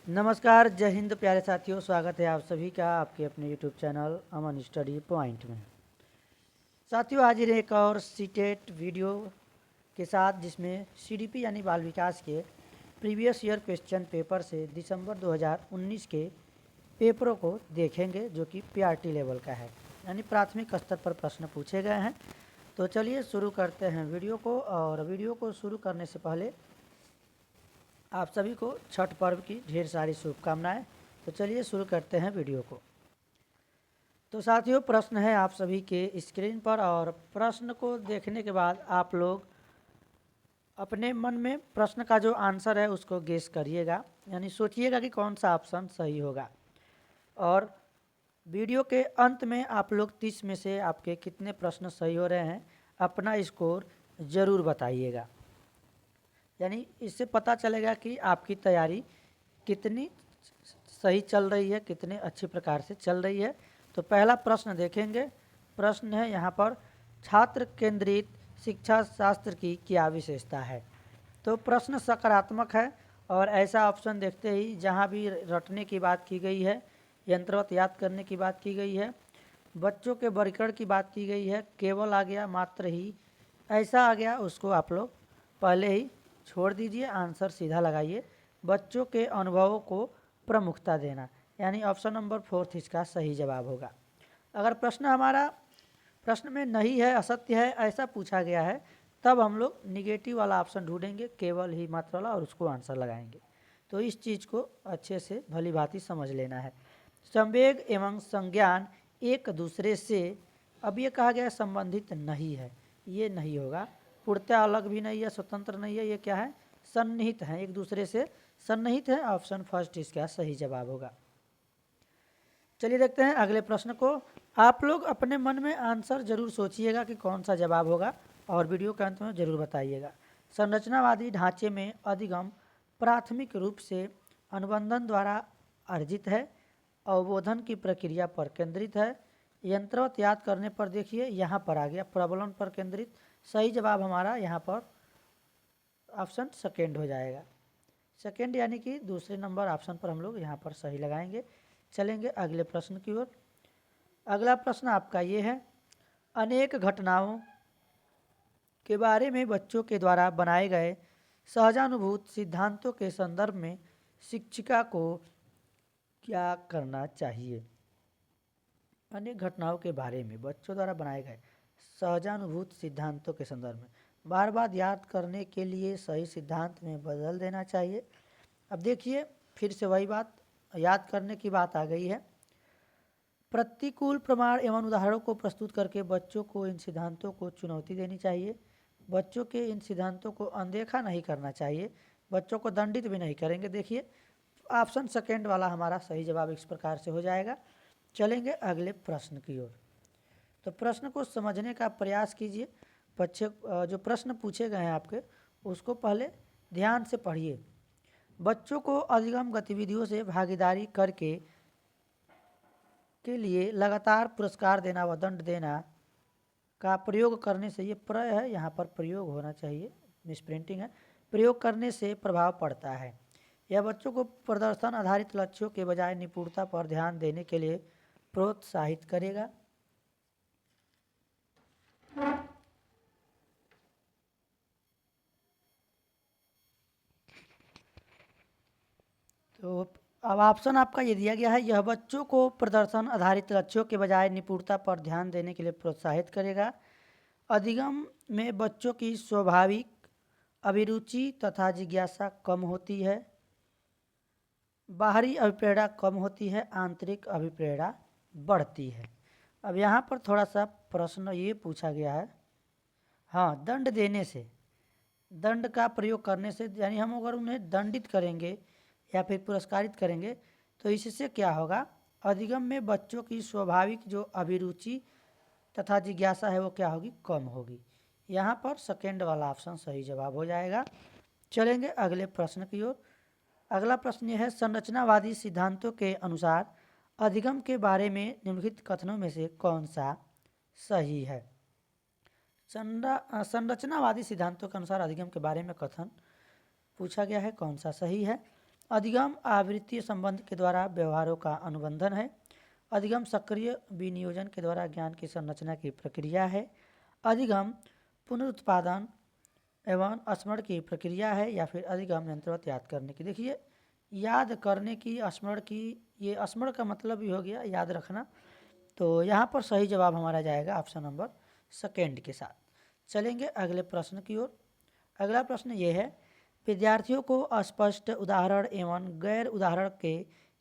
नमस्कार, जय हिंद प्यारे साथियों। स्वागत है आप सभी का आपके अपने यूट्यूब चैनल अमन स्टडी पॉइंट में। साथियों, आज एक और सीटेट वीडियो के साथ जिसमें सीडीपी यानी बाल विकास के प्रीवियस ईयर क्वेश्चन पेपर से दिसंबर 2019 के पेपरों को देखेंगे, जो कि पीआरटी लेवल का है, यानी प्राथमिक स्तर पर प्रश्न पूछे गए हैं। तो चलिए शुरू करते हैं वीडियो को। और वीडियो को शुरू करने से पहले आप सभी को छठ पर्व की ढेर सारी शुभकामनाएं। तो चलिए शुरू करते हैं वीडियो को। तो साथियों, प्रश्न है आप सभी के स्क्रीन पर, और प्रश्न को देखने के बाद आप लोग अपने मन में प्रश्न का जो आंसर है उसको गेस करिएगा, यानी सोचिएगा कि कौन सा ऑप्शन सही होगा। और वीडियो के अंत में आप लोग 30 में से आपके कितने प्रश्न सही हो रहे हैं अपना स्कोर ज़रूर बताइएगा, यानी इससे पता चलेगा कि आपकी तैयारी कितनी सही चल रही है, कितने अच्छी प्रकार से चल रही है। तो पहला प्रश्न देखेंगे। प्रश्न है यहाँ पर, छात्र केंद्रित शिक्षा शास्त्र की क्या विशेषता है। तो प्रश्न सकारात्मक है, और ऐसा ऑप्शन देखते ही जहाँ भी रटने की बात की गई है, यंत्रवत याद करने की बात की गई है, बच्चों के वर्गीकरण की बात की गई है, केवल आ गया, मात्र ही ऐसा आ गया, उसको आप लोग पहले ही छोड़ दीजिए, आंसर सीधा लगाइए। बच्चों के अनुभवों को प्रमुखता देना, यानी ऑप्शन नंबर 4 इसका सही जवाब होगा। अगर प्रश्न में नहीं है, असत्य है, ऐसा पूछा गया है, तब हम लोग निगेटिव वाला ऑप्शन ढूंढेंगे, केवल ही मात्र वाला, और उसको आंसर लगाएंगे। तो इस चीज़ को अच्छे से भली भांति समझ लेना है। संवेग एवं संज्ञान एक दूसरे से, अब ये कहा गया संबंधित नहीं है, ये नहीं होगा। पूर्णतः अलग भी नहीं है, स्वतंत्र नहीं है, ये क्या है, सन्निहित है, एक दूसरे से सन्निहित है। ऑप्शन फर्स्ट इसका सही जवाब होगा। चलिए देखते हैं अगले प्रश्न को। आप लोग अपने मन में आंसर जरूर सोचिएगा कि कौन सा जवाब होगा, और वीडियो के अंत में जरूर बताइएगा। संरचनावादी ढांचे में अधिगम प्राथमिक रूप से अनुबंधन द्वारा अर्जित है, अवबोधन की प्रक्रिया पर केंद्रित है। यंत्रवत याद करने पर देखिए यहाँ पर आ गया, प्रबलन पर केंद्रित। सही जवाब हमारा यहाँ पर ऑप्शन सेकेंड हो जाएगा। सेकेंड यानी कि दूसरे नंबर ऑप्शन पर हम लोग यहाँ पर सही लगाएंगे। चलेंगे अगले प्रश्न की ओर। अगला प्रश्न आपका ये है, अनेक घटनाओं के बारे में बच्चों के द्वारा बनाए गए सहजानुभूत सिद्धांतों के संदर्भ में शिक्षिका को क्या करना चाहिए। अनेक घटनाओं के बारे में बच्चों द्वारा बनाए गए सहजानुभूत सिद्धांतों के संदर्भ में बार बार याद करने के लिए सही सिद्धांत में बदल देना चाहिए। अब देखिए, फिर से वही बात, याद करने की बात आ गई है। प्रतिकूल प्रमाण एवं उदाहरणों को प्रस्तुत करके बच्चों को इन सिद्धांतों को चुनौती देनी चाहिए। बच्चों के इन सिद्धांतों को अनदेखा नहीं करना चाहिए, बच्चों को दंडित भी नहीं करेंगे। देखिए, ऑप्शन सेकेंड वाला हमारा सही जवाब इस प्रकार से हो जाएगा। चलेंगे अगले प्रश्न की ओर। तो प्रश्न को समझने का प्रयास कीजिए। जो प्रश्न पूछे गए हैं आपके, उसको पहले ध्यान से पढ़िए। बच्चों को अधिगम गतिविधियों से भागीदारी करके के लिए लगातार पुरस्कार देना व दंड देना का प्रयोग करने से, ये प्रय है, यहाँ पर प्रयोग होना चाहिए, मिसप्रिंटिंग है, प्रयोग करने से प्रभाव पड़ता है। यह बच्चों को प्रदर्शन आधारित लक्ष्यों के बजाय निपुणता पर ध्यान देने के लिए प्रोत्साहित करेगा। तो अब ऑप्शन आपका ये दिया गया है, यह बच्चों को प्रदर्शन आधारित लक्ष्यों के बजाय निपुणता पर ध्यान देने के लिए प्रोत्साहित करेगा। अधिगम में बच्चों की स्वाभाविक अभिरुचि तथा जिज्ञासा कम होती है, बाहरी अभिप्रेरणा कम होती है, आंतरिक अभिप्रेरणा बढ़ती है। अब यहाँ पर थोड़ा सा प्रश्न ये पूछा गया है, हाँ, दंड देने से, दंड का प्रयोग करने से, यानी हम अगर उन्हें दंडित करेंगे या फिर पुरस्कारित करेंगे तो इससे क्या होगा, अधिगम में बच्चों की स्वाभाविक जो अभिरुचि तथा जिज्ञासा है वो क्या होगी, कम होगी। यहाँ पर सेकेंड वाला ऑप्शन सही जवाब हो जाएगा। चलेंगे अगले प्रश्न की ओर। अगला प्रश्न यह है, संरचनावादी सिद्धांतों के अनुसार अधिगम के बारे में निम्नलिखित कथनों में से कौन सा सही है। संरचनावादी सिद्धांतों के अनुसार अधिगम के बारे में कथन पूछा गया है, कौन सा सही है। अधिगम आवृत्तीय संबंध के द्वारा व्यवहारों का अनुबंधन है। अधिगम सक्रिय विनियोजन के द्वारा ज्ञान की संरचना की प्रक्रिया है। अधिगम पुनरुत्पादन एवं स्मरण की प्रक्रिया है, या फिर अधिगम यंत्रवत याद करने की। देखिए, याद करने की, स्मरण की, ये स्मरण का मतलब भी हो गया याद रखना। तो यहाँ पर सही जवाब हमारा जाएगा ऑप्शन नंबर सेकेंड के साथ। चलेंगे अगले प्रश्न की ओर। अगला प्रश्न ये है, विद्यार्थियों को अस्पष्ट उदाहरण एवं गैर उदाहरण के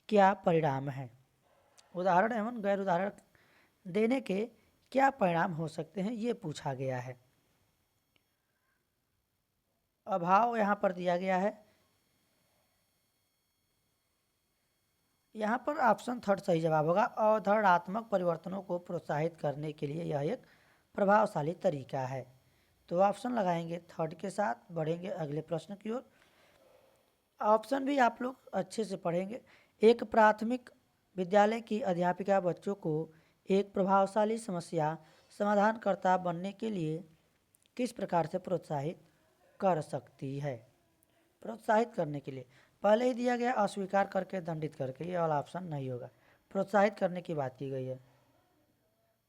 क्या परिणाम हैं। उदाहरण एवं गैर उदाहरण देने के क्या परिणाम हो सकते हैं, ये पूछा गया है। अभाव यहाँ पर दिया गया है। यहाँ पर ऑप्शन थर्ड सही जवाब होगा। अवधारणात्मक परिवर्तनों को प्रोत्साहित करने के लिए यह एक प्रभावशाली तरीका है। तो ऑप्शन लगाएंगे थर्ड के साथ। बढ़ेंगे अगले प्रश्न की ओर। ऑप्शन भी आप लोग अच्छे से पढ़ेंगे। एक प्राथमिक विद्यालय की अध्यापिका बच्चों को एक प्रभावशाली समस्या समाधानकर्ता बनने के लिए किस प्रकार से प्रोत्साहित कर सकती है। प्रोत्साहित करने के लिए पहले ही दिया गया अस्वीकार करके, दंडित करके, ये वाला ऑप्शन नहीं होगा। प्रोत्साहित करने की बात की गई है।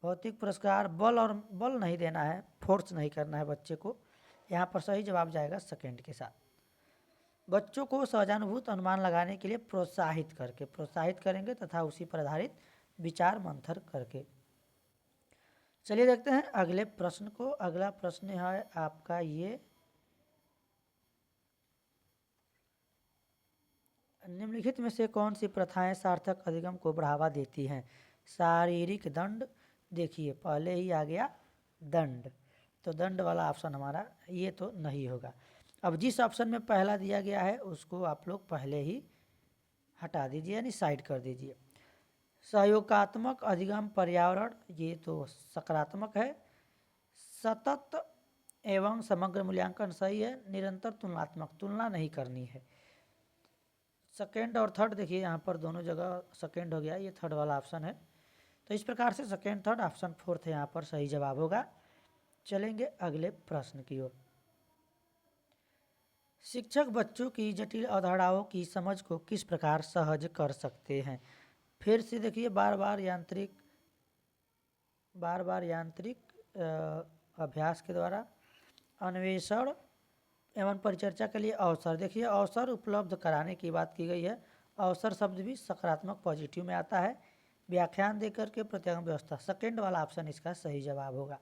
भौतिक पुरस्कार, बल नहीं देना है, फोर्स नहीं करना है बच्चे को। यहाँ पर सही जवाब जाएगा सेकेंड के साथ। बच्चों को सहजानुभूत अनुमान लगाने के लिए प्रोत्साहित करके, प्रोत्साहित करेंगे तथा उसी पर आधारित विचार मंथन करके। चलिए देखते हैं अगले प्रश्न को। अगला प्रश्न है आपका ये, निम्नलिखित में से कौन सी प्रथाएं सार्थक अधिगम को बढ़ावा देती हैं। शारीरिक दंड, देखिए पहले ही आ गया दंड, तो दंड वाला ऑप्शन हमारा ये तो नहीं होगा। अब जिस ऑप्शन में पहला दिया गया है उसको आप लोग पहले ही हटा दीजिए, यानी साइड कर दीजिए। सहयोगात्मक अधिगम पर्यावरण, ये तो सकारात्मक है। सतत एवं समग्र मूल्यांकन सही है। निरंतर तुलनात्मक, तुलना नहीं करनी है। सेकेंड और थर्ड देखिए यहाँ पर दोनों जगह सेकेंड हो गया, ये थर्ड वाला ऑप्शन है। तो इस प्रकार से सेकेंड, थर्ड, ऑप्शन फोर्थ यहाँ पर सही जवाब होगा। चलेंगे अगले प्रश्न की ओर। शिक्षक बच्चों की जटिल अवधारणाओं की समझ को किस प्रकार सहज कर सकते हैं। फिर से देखिए, बार बार यांत्रिक अभ्यास के द्वारा, अन्वेषण एवं परिचर्चा के लिए अवसर। देखिए, अवसर उपलब्ध कराने की बात की गई है। अवसर शब्द भी सकारात्मक पॉजिटिव में आता है। व्याख्यान देकर के प्रत्यागम व्यवस्था, सेकेंड वाला ऑप्शन इसका सही जवाब होगा।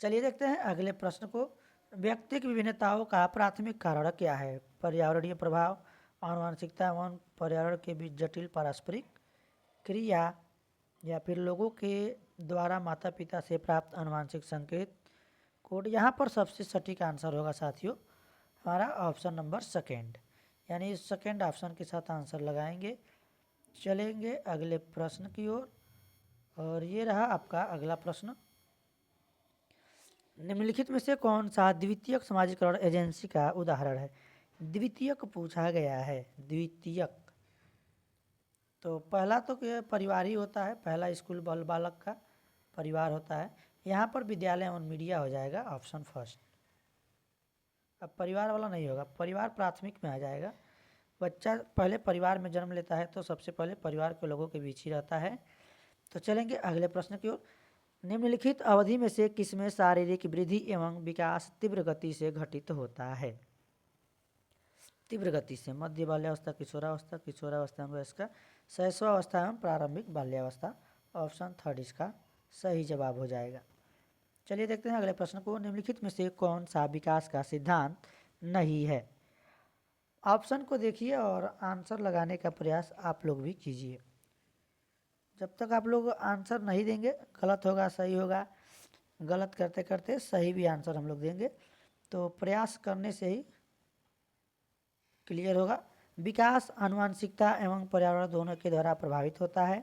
चलिए देखते हैं अगले प्रश्न को। व्यक्तिक विभिन्नताओं का प्राथमिक कारण क्या है। पर्यावरणीय प्रभाव, आनुवंशिकता एवं पर्यावरण के बीच जटिल पारस्परिक क्रिया, या फिर लोगों के द्वारा माता पिता से प्राप्त आनुवंशिक संकेत कोड। यहाँ पर सबसे सटीक आंसर होगा साथियों हमारा ऑप्शन नंबर सेकेंड, यानी सेकेंड ऑप्शन के साथ आंसर लगाएंगे। चलेंगे अगले प्रश्न की ओर, और ये रहा आपका अगला प्रश्न। निम्नलिखित में से कौन सा द्वितीयक समाजीकरण एजेंसी का उदाहरण है। द्वितीयक पूछा गया है, द्वितीयक। तो पहला तो परिवार ही होता है, पहला स्कूल बालक का परिवार होता है। यहाँ पर विद्यालय एवं मीडिया हो जाएगा ऑप्शन फर्स्ट। अब परिवार वाला नहीं होगा, परिवार प्राथमिक में आ जाएगा। बच्चा पहले परिवार में जन्म लेता है तो सबसे पहले परिवार के लोगों के बीच ही रहता है। तो चलेंगे अगले प्रश्न की ओर। निम्नलिखित अवधि में से किसमें शारीरिक वृद्धि एवं विकास तीव्र गति से घटित होता है। तीव्र गति से, मध्य बाल्यावस्था, किशोरावस्था, किशोरावस्था में वयस्क, शैशवावस्था एवं प्रारंभिक बाल्यावस्था। ऑप्शन थर्ड इसका सही जवाब हो जाएगा। चलिए देखते हैं अगले प्रश्न को। निम्नलिखित में से कौन सा विकास का सिद्धांत नहीं है। ऑप्शन को देखिए और आंसर लगाने का प्रयास आप लोग भी कीजिए। जब तक आप लोग आंसर नहीं देंगे, गलत होगा सही होगा, गलत करते करते सही भी आंसर हम लोग देंगे, तो प्रयास करने से ही क्लियर होगा। विकास आनुवंशिकता एवं पर्यावरण दोनों के द्वारा प्रभावित होता है।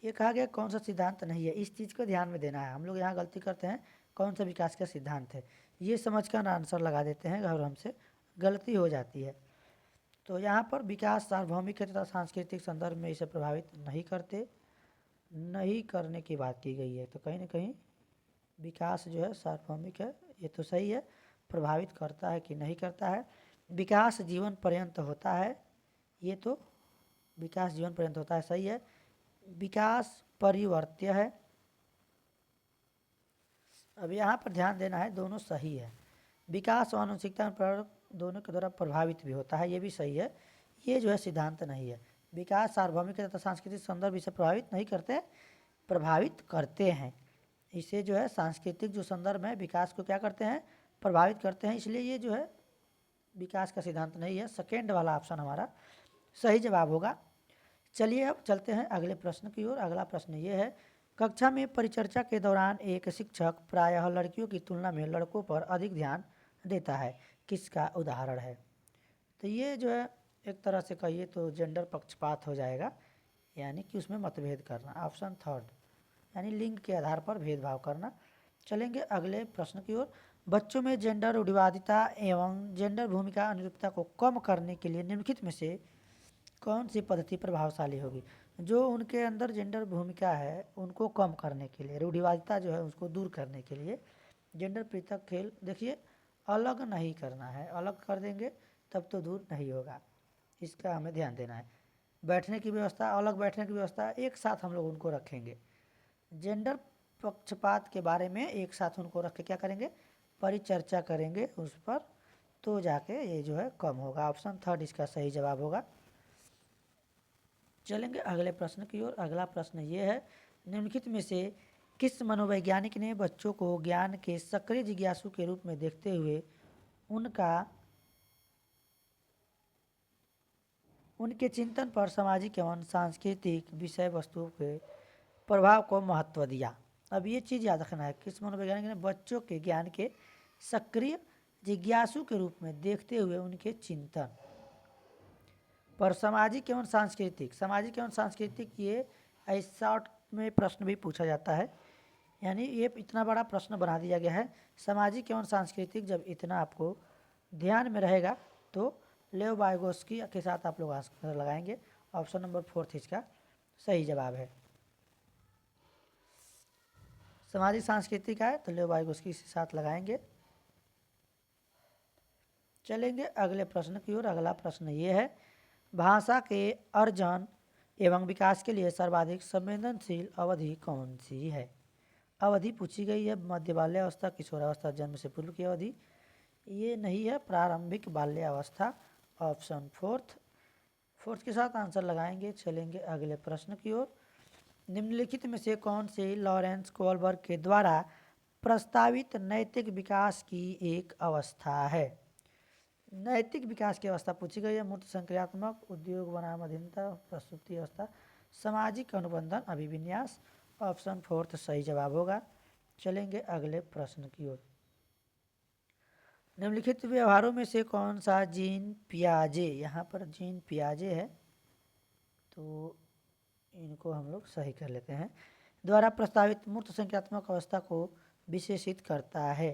ये कहा गया कौन सा सिद्धांत नहीं है, इस चीज़ को ध्यान में देना है। हम लोग यहाँ गलती करते हैं, कौन सा विकास का सिद्धांत है ये समझ कर आंसर लगा देते हैं और हमसे गलती हो जाती है। तो यहाँ पर विकास सार्वभौमिक है तथा सांस्कृतिक संदर्भ में इसे प्रभावित नहीं करते, नहीं करने की बात की गई है। तो कहीं ना कहीं विकास जो है सार्वभौमिक है, ये तो सही है। प्रभावित करता है कि नहीं करता है, विकास जीवन पर्यंत होता है, ये तो विकास जीवन पर्यंत होता है, सही है। विकास परिवर्त्य है। अब यहाँ पर ध्यान देना है, दोनों सही है। विकास और आनुवंशिकता पर दोनों के द्वारा प्रभावित भी होता है, ये भी सही है। ये जो है सिद्धांत नहीं है। विकास सार्वभौमिक तथा सांस्कृतिक संदर्भ इसे प्रभावित नहीं करते, प्रभावित करते हैं। इसे जो है सांस्कृतिक जो संदर्भ है विकास को क्या करते हैं, प्रभावित करते हैं, इसलिए ये जो है विकास का सिद्धांत नहीं है। सेकेंड वाला ऑप्शन हमारा सही जवाब होगा। चलिए अब चलते हैं अगले प्रश्न की ओर। अगला प्रश्न ये है, कक्षा में परिचर्चा के दौरान एक शिक्षक प्रायः लड़कियों की तुलना में लड़कों पर अधिक ध्यान देता है, किसका उदाहरण है? तो ये जो है एक तरह से कहिए तो जेंडर पक्षपात हो जाएगा, यानी कि उसमें मतभेद करना। ऑप्शन थर्ड, यानी लिंग के आधार पर भेदभाव करना। चलेंगे अगले प्रश्न की ओर। बच्चों में जेंडर रूढ़िवादिता एवं जेंडर भूमिका अनुरूपता को कम करने के लिए निम्नलिखित में से कौन सी पद्धति प्रभावशाली होगी? जो उनके अंदर जेंडर भूमिका है उनको कम करने के लिए, रूढ़िवादिता जो है उसको दूर करने के लिए जेंडर पृथक खेल, देखिए अलग नहीं करना है, अलग कर देंगे तब तो दूर नहीं होगा, इसका हमें ध्यान देना है। बैठने की व्यवस्था, अलग बैठने की व्यवस्था, एक साथ हम लोग उनको रखेंगे। जेंडर पक्षपात के बारे में एक साथ उनको रख के क्या करेंगे, परिचर्चा करेंगे उस पर, तो जाके ये जो है कम होगा। ऑप्शन थर्ड इसका सही जवाब होगा। चलेंगे अगले प्रश्न की ओर। अगला प्रश्न ये है, निम्नलिखित में से किस मनोवैज्ञानिक ने बच्चों को ज्ञान के सक्रिय जिज्ञासु के रूप में देखते हुए उनके चिंतन पर सामाजिक एवं सांस्कृतिक विषय वस्तुओं के प्रभाव को महत्व दिया? अब ये चीज़ याद रखना है, किस मनोवैज्ञानिक ने बच्चों के ज्ञान के सक्रिय जिज्ञासु के रूप में देखते हुए उनके चिंतन पर सामाजिक एवं सांस्कृतिक, ये ऐसा शॉर्ट में प्रश्न भी पूछा जाता है, यानी ये इतना बड़ा प्रश्न बना दिया गया है। सामाजिक एवं सांस्कृतिक जब इतना आपको ध्यान में रहेगा तो लेव वाइगोस्की के साथ आप लोग आंसर लगाएंगे। ऑप्शन नंबर फोर्थ इसका सही जवाब है। सामाजिक सांस्कृतिक है तो लेव वाइगोस्की के साथ लगाएंगे। चलेंगे अगले प्रश्न की ओर। अगला प्रश्न ये है, भाषा के अर्जन एवं विकास के लिए सर्वाधिक संवेदनशील अवधि कौन सी है? अवधि पूछी गई है मध्य बाल्यावस्था, किशोरावस्था, जन्म से पूर्व की अवधि, ये नहीं है, प्रारंभिक बाल्यावस्था। ऑप्शन फोर्थ के साथ आंसर लगाएंगे। चलेंगे अगले प्रश्न की ओर। निम्नलिखित में से कौन से लॉरेंस कोलबर्ग के द्वारा प्रस्तावित नैतिक विकास की एक अवस्था है? नैतिक विकास की अवस्था पूछी गई है, मूर्त संक्रियात्मक, उद्योग बनाम अधीनता, प्रस्तुति अवस्था, सामाजिक अनुबंधन, अभिविन्यास। ऑप्शन फोर्थ सही जवाब होगा। चलेंगे अगले प्रश्न की ओर। निम्नलिखित व्यवहारों में से कौन सा जीन पियाजे, यहाँ पर जीन पियाजे है तो इनको हम लोग सही कर लेते हैं, द्वारा प्रस्तावित मूर्त संख्यात्मक अवस्था को विशेषित करता है?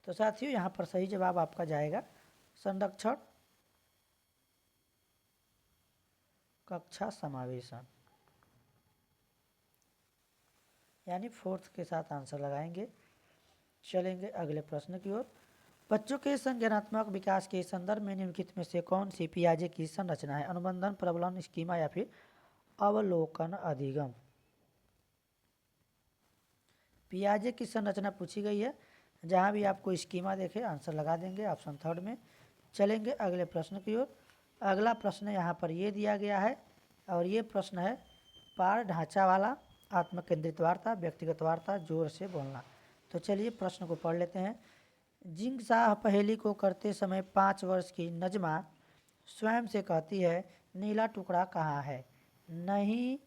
तो साथियों यहाँ पर सही जवाब आपका जाएगा संरक्षण, कक्षा समावेशन, यानी फोर्थ के साथ आंसर लगाएंगे। चलेंगे अगले प्रश्न की ओर। बच्चों के संज्ञानात्मक विकास के संदर्भ में निम्नलिखित में से कौन सी पियाजे की संरचना है? अनुबंधन, प्रबलन, स्कीमा या फिर अवलोकन अधिगम? पियाजे की संरचना पूछी गई है, जहाँ भी आपको स्कीमा देखे आंसर लगा देंगे ऑप्शन थर्ड में। चलेंगे अगले प्रश्न की ओर। अगला प्रश्न यहाँ पर ये दिया गया है और ये प्रश्न है, पार ढांचा वाला, आत्मकेंद्रित वार्ता, व्यक्तिगत वार्ता, जोर से बोलना। तो चलिए प्रश्न को पढ़ लेते हैं। जिंग शाह पहेली को करते समय 5 वर्ष की नजमा स्वयं से कहती है, नीला टुकड़ा कहाँ है? नहीं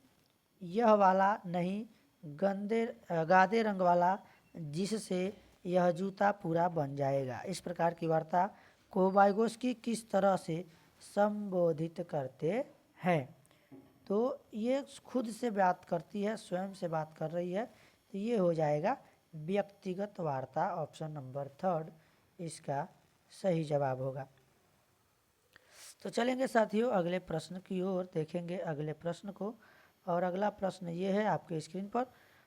यह वाला, नहीं गादे रंग वाला, जिससे यह जूता पूरा बन जाएगा। इस प्रकार की वार्ता को वाइगोस्की किस तरह से संबोधित करते हैं? तो ये खुद से बात करती है, स्वयं से बात कर रही है, तो ये हो जाएगा व्यक्तिगत वार्ता। ऑप्शन नंबर थर्ड इसका सही जवाब होगा। तो चलेंगे साथियों अगले प्रश्न की ओर, देखेंगे अगले प्रश्न को। और अगला प्रश्न ये है आपके स्क्रीन पर,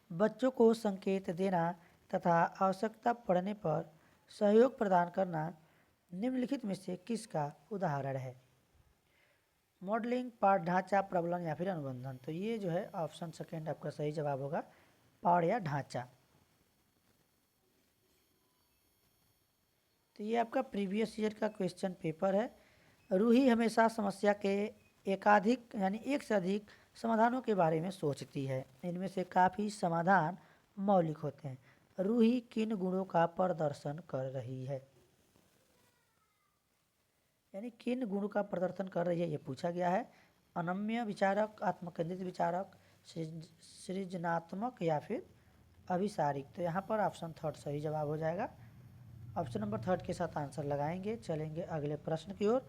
बच्चों को संकेत देना तथा आवश्यकता पड़ने पर सहयोग प्रदान करना निम्नलिखित में से किसका उदाहरण है? मॉडलिंग, पाठ ढांचा, प्रबलन या फिर अनुबंधन। तो ये जो है ऑप्शन सेकेंड आपका सही जवाब होगा, पाठ या ढांचा। तो ये आपका प्रीवियस ईयर का क्वेश्चन पेपर है। रूही हमेशा समस्या के एकाधिक यानी एक से अधिक समाधानों के बारे में सोचती है। इनमें से काफ़ी समाधान मौलिक होते हैं। रूही किन गुणों का प्रदर्शन कर रही है? यानी किन गुणों का प्रदर्शन कर रही है ये पूछा गया है। अनम्य विचारक, आत्मकेंद्रित विचारक, सृजनात्मक या फिर अभिसारिक। तो यहाँ पर ऑप्शन थर्ड सही जवाब हो जाएगा। ऑप्शन नंबर थर्ड के साथ आंसर लगाएंगे। चलेंगे अगले प्रश्न की ओर।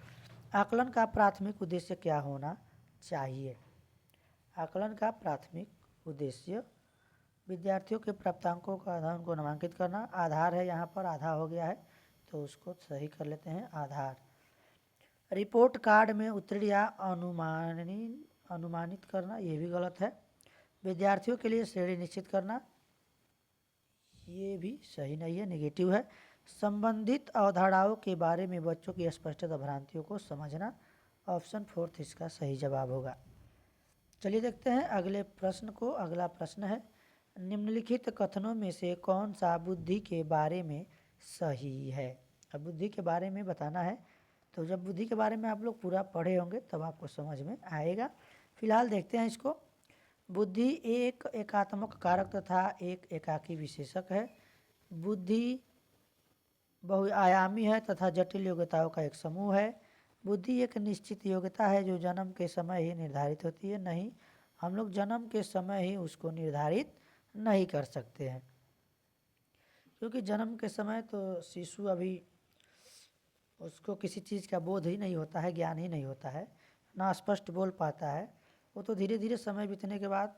आकलन का प्राथमिक उद्देश्य क्या होना चाहिए? आकलन का प्राथमिक उद्देश्य विद्यार्थियों के प्राप्तांकों का आधार को नामांकित करना। आधार है यहाँ पर, आधा हो गया है तो उसको सही कर लेते हैं, आधार। रिपोर्ट कार्ड में उत्तीर्ण या अनुमानित करना, ये भी गलत है। विद्यार्थियों के लिए श्रेणी निश्चित करना, ये भी सही नहीं है, नेगेटिव है। संबंधित अवधारणाओं के बारे में बच्चों की स्पष्टता भ्रांतियों को समझना, ऑप्शन फोर्थ इसका सही जवाब होगा। चलिए देखते हैं अगले प्रश्न को। अगला प्रश्न है, निम्नलिखित कथनों में से कौन सा बुद्धि के बारे में सही है? अब बुद्धि के बारे में बताना है, तो जब बुद्धि के बारे में आप लोग पूरा पढ़े होंगे तब आपको समझ में आएगा। फिलहाल देखते हैं इसको। बुद्धि एक एकात्मक कारक तथा एक एकाकी विशेषक है। बुद्धि बहुआयामी है तथा जटिल योग्यताओं का एक समूह है। बुद्धि एक निश्चित योग्यता है जो जन्म के समय ही निर्धारित होती है। नहीं, हम लोग जन्म के समय ही उसको निर्धारित नहीं कर सकते हैं, क्योंकि जन्म के समय तो शिशु अभी उसको किसी चीज़ का बोध ही नहीं होता है, ज्ञान ही नहीं होता है, ना स्पष्ट बोल पाता है। वो तो धीरे धीरे समय बीतने के बाद,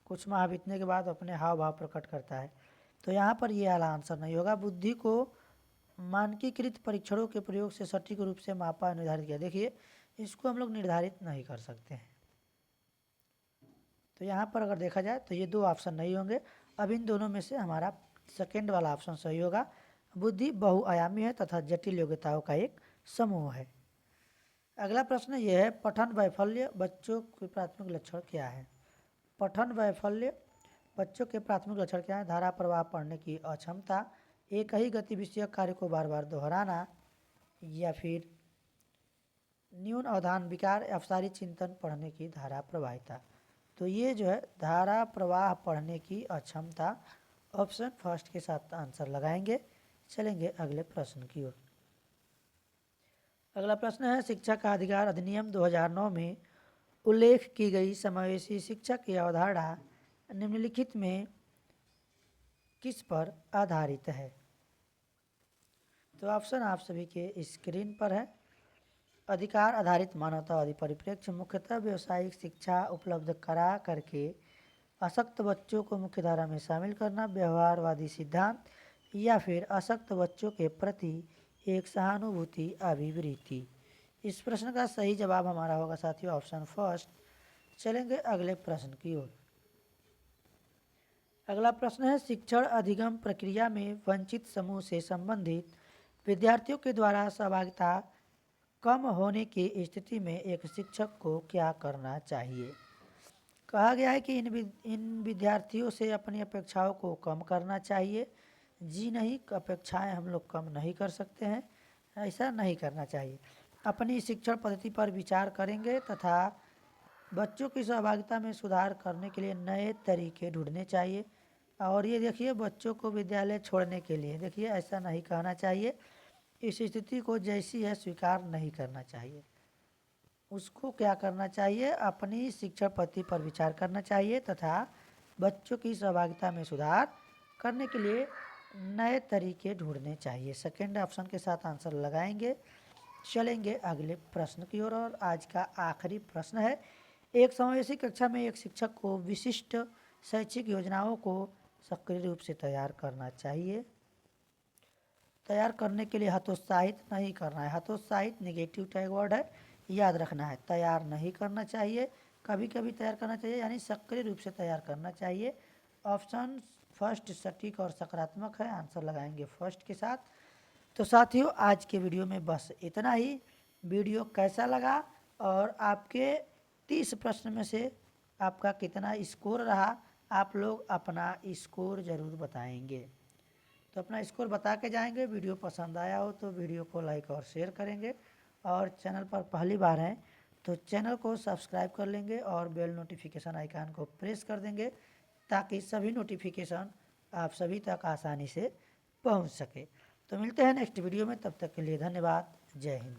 कुछ माह बीतने के बाद अपने हाव भाव प्रकट करता है। तो यहाँ पर ये वाला आंसर नहीं होगा। बुद्धि को मानकीकृत परीक्षणों के प्रयोग से सटीक रूप से मापा निर्धारित किया। देखिए, इसको हम लोग निर्धारित नहीं कर सकते हैं। तो यहाँ पर अगर देखा जाए तो ये दो ऑप्शन नहीं होंगे। अब इन दोनों में से हमारा सेकेंड वाला ऑप्शन सही होगा। बुद्धि बहुआयामी है तथा जटिल योग्यताओं का एक समूह है। अगला प्रश्न यह है, पठन वैफल्य बच्चों के प्राथमिक लक्षण क्या है? पठन वैफल्य बच्चों के प्राथमिक लक्षण क्या है? धारा प्रवाह पढ़ने की अक्षमता, एक ही गति विषयक कार्य को बार बार दोहराना, या फिर न्यून अवधान विकार, अवसारी चिंतन, पढ़ने की धारा प्रवाहिता। तो ये जो है धारा प्रवाह पढ़ने की अक्षमता, ऑप्शन फर्स्ट के साथ आंसर लगाएंगे। चलेंगे अगले प्रश्न की ओर। अगला प्रश्न है, शिक्षा का अधिकार अधिनियम 2009 में उल्लेख की गई समावेशी शिक्षा की अवधारणा निम्नलिखित में किस पर आधारित है? तो ऑप्शन आप सभी के स्क्रीन पर है। अधिकार आधारित मानवतावादी परिप्रेक्ष्य, मुख्यतः व्यावसायिक शिक्षा उपलब्ध करा करके अशक्त बच्चों को मुख्यधारा में शामिल करना, व्यवहारवादी सिद्धांत, या फिर अशक्त बच्चों के प्रति एक सहानुभूति अभिवृत्ति। इस प्रश्न का सही जवाब हमारा होगा साथियों ऑप्शन फर्स्ट। चलेंगे अगले प्रश्न की ओर। अगला प्रश्न है, शिक्षण अधिगम प्रक्रिया में वंचित समूह से संबंधित विद्यार्थियों के द्वारा सहभागिता कम होने की स्थिति में एक शिक्षक को क्या करना चाहिए? कहा गया है कि इन विद्यार्थियों से अपनी अपेक्षाओं को कम करना चाहिए। जी नहीं, अपेक्षाएं हम लोग कम नहीं कर सकते हैं, ऐसा नहीं करना चाहिए। अपनी शिक्षण पद्धति पर विचार करेंगे तथा बच्चों की सहभागिता में सुधार करने के लिए नए तरीके ढूंढने चाहिए। और ये देखिए, बच्चों को विद्यालय छोड़ने के लिए देखिए ऐसा नहीं कहना चाहिए। इस स्थिति को जैसी है स्वीकार नहीं करना चाहिए। उसको क्या करना चाहिए? अपनी शिक्षण पद्धति पर विचार करना चाहिए तथा बच्चों की सहभागिता में सुधार करने के लिए नए तरीके ढूंढने चाहिए। सेकेंड ऑप्शन के साथ आंसर लगाएंगे। चलेंगे अगले प्रश्न की ओर। और आज का आखिरी प्रश्न है, एक समावेशी कक्षा में एक शिक्षक को विशिष्ट शैक्षिक योजनाओं को सक्रिय रूप से तैयार करना चाहिए। तैयार करने के लिए हतोत्साहित नहीं करना है। हतोत्साहित नेगेटिव टैग वर्ड है, याद रखना है। तैयार नहीं करना चाहिए, कभी कभी तैयार करना चाहिए, यानी सक्रिय रूप से तैयार करना चाहिए। ऑप्शन फर्स्ट सटीक और सकारात्मक है, आंसर लगाएंगे फर्स्ट के साथ। तो साथियों आज के वीडियो में बस इतना ही। वीडियो कैसा लगा और आपके 30 प्रश्न में से आपका कितना स्कोर रहा, आप लोग अपना स्कोर ज़रूर बताएंगे। तो अपना स्कोर बता के जाएंगे। वीडियो पसंद आया हो तो वीडियो को लाइक और शेयर करेंगे, और चैनल पर पहली बार हैं तो चैनल को सब्सक्राइब कर लेंगे और बेल नोटिफिकेशन आइकन को प्रेस कर देंगे, ताकि सभी नोटिफिकेशन आप सभी तक आसानी से पहुंच सके। तो मिलते हैं नेक्स्ट वीडियो में, तब तक के लिए धन्यवाद। जय हिंद।